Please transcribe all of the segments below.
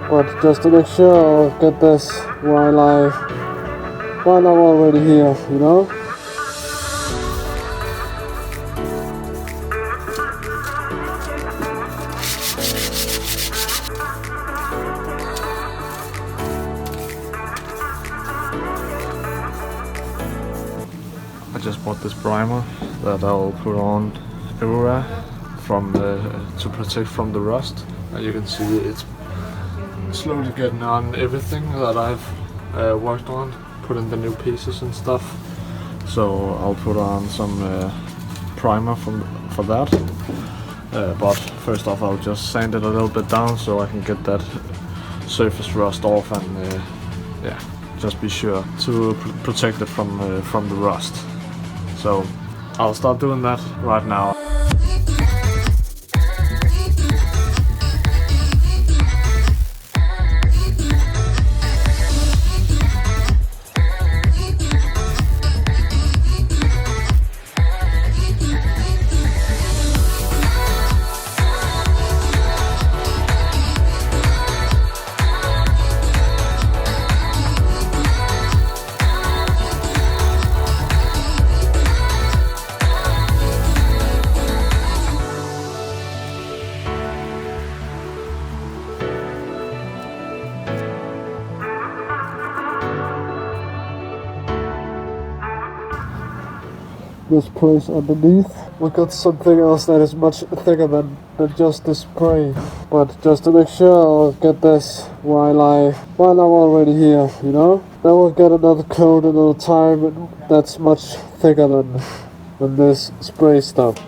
But just to make sure, I'll get this while I'm already here, you know? I just bought this primer that I'll put on everywhere to protect from the rust. And you can see it's slowly getting on everything that I've worked on, put in the new pieces and stuff. So I'll put on some primer for that. But first off, I'll just sand it a little bit down so I can get that surface rust off and yeah, just be sure to protect it from the rust. So I'll start doing that right now. This place underneath, we got something else that is much thicker than just the spray. But just to make sure, I'll get this while I'm already here, you know? Then we'll get another coat another time that's much thicker than this spray stuff.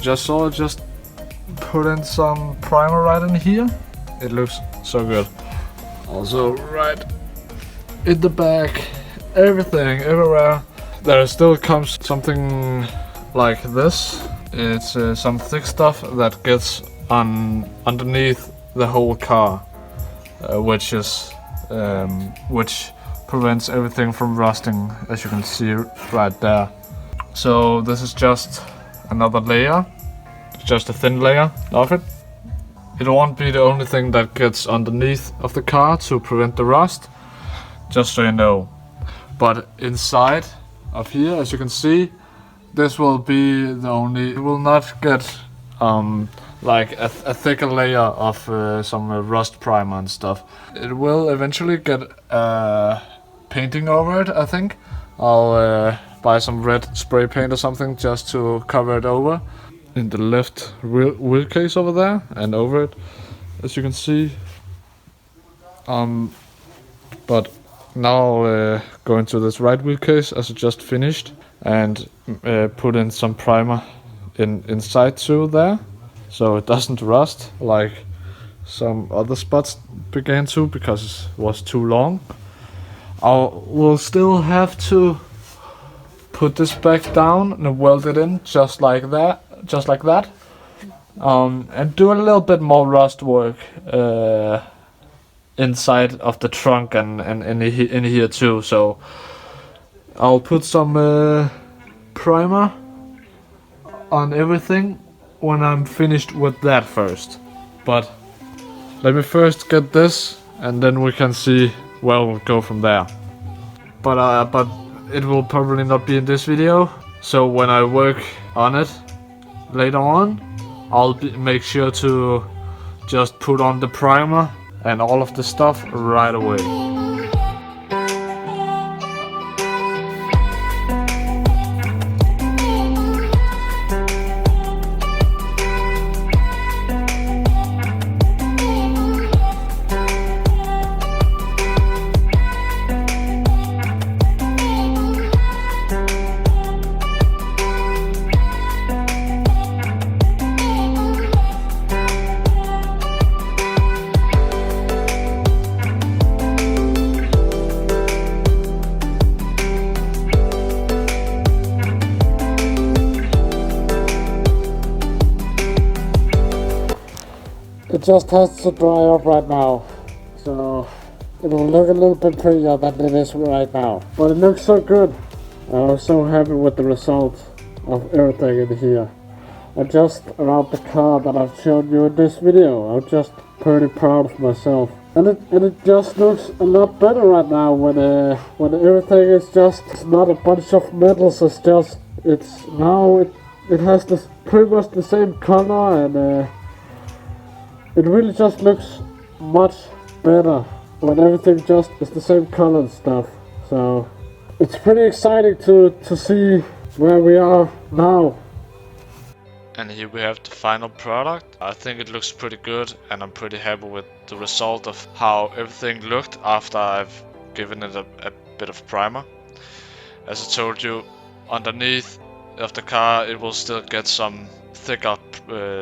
just saw, just put in some primer right in here. It looks so good. Also right in the back, everything, everywhere. There still comes something like this. It's some thick stuff that gets underneath the whole car, which prevents everything from rusting, as you can see right there. So this is just another layer, just a thin layer of it. It won't be the only thing that gets underneath of the car to prevent the rust, just so you know. But inside of here, as you can see, this will be the only, it will not get like a thicker layer of some rust primer and stuff. It will eventually get painting over it, I think. I'll buy some red spray paint or something just to cover it over. In the left wheel case over there and over it, as you can see. But now go into this right wheel case as I just finished and put in some primer inside too there, so it doesn't rust like some other spots began to, because it was too long. We'll still have to put this back down and weld it in just like that, and do a little bit more rust work inside of the trunk and in here too. So I'll put some primer on everything when I'm finished with that first. But let me first get this, and then we can see where we'll go from there. But it will probably not be in this video, so when I work on it later on, I'll make sure to just put on the primer and all of the stuff right away. It just has to dry up right now, so it will look a little bit prettier than it is right now. But it looks so good. I'm so happy with the result of everything in here. And just around the car that I've shown you in this video, I'm just pretty proud of myself. And it just looks a lot better right now when everything is just, it's not a bunch of metals, it has this pretty much the same color, and it really just looks much better when everything just is the same color and stuff. So it's pretty exciting to see where we are now. And here we have the final product. I think it looks pretty good, and I'm pretty happy with the result of how everything looked after I've given it a bit of primer. As I told you, underneath of the car it will still get some thicker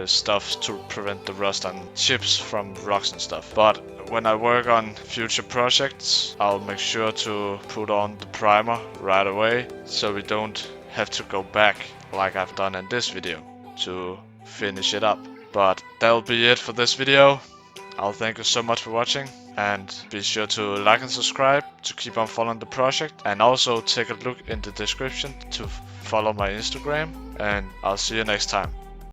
stuff to prevent the rust and chips from rocks and stuff. But when I work on future projects, I'll make sure to put on the primer right away, so we don't have to go back like I've done in this video to finish it up. But that'll be it for this video. I'll thank you so much for watching, and be sure to like and subscribe to keep on following the project, and also take a look in the description to follow my Instagram, and I'll see you next time.